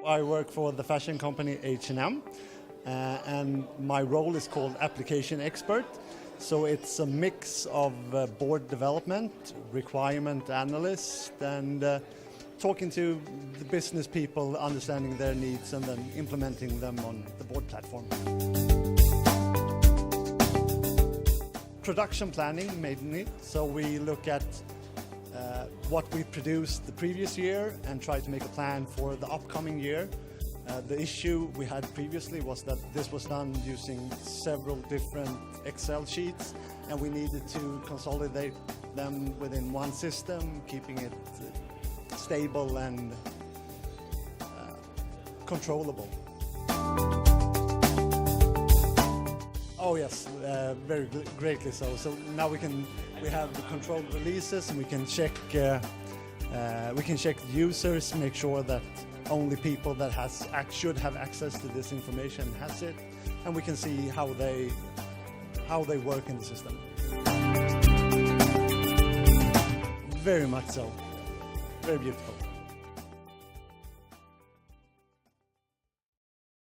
I work for the fashion company H&M, and my role is called application expert. So it's a mix of board development, requirement analyst, and talking to the business people, understanding their needs, and then implementing them on the board platform. Production planning mainly, so we look at what we produced the previous year and try to make a plan for the upcoming year. The issue we had previously was that this was done using several different Excel sheets, and we needed to consolidate them within one system, keeping it stable and controllable. Oh yes, very greatly so. So now we have the controlled releases, and we can check users, make sure that only people that should have access to this information has it, and we can see how they work in the system. Very much so. Very beautiful.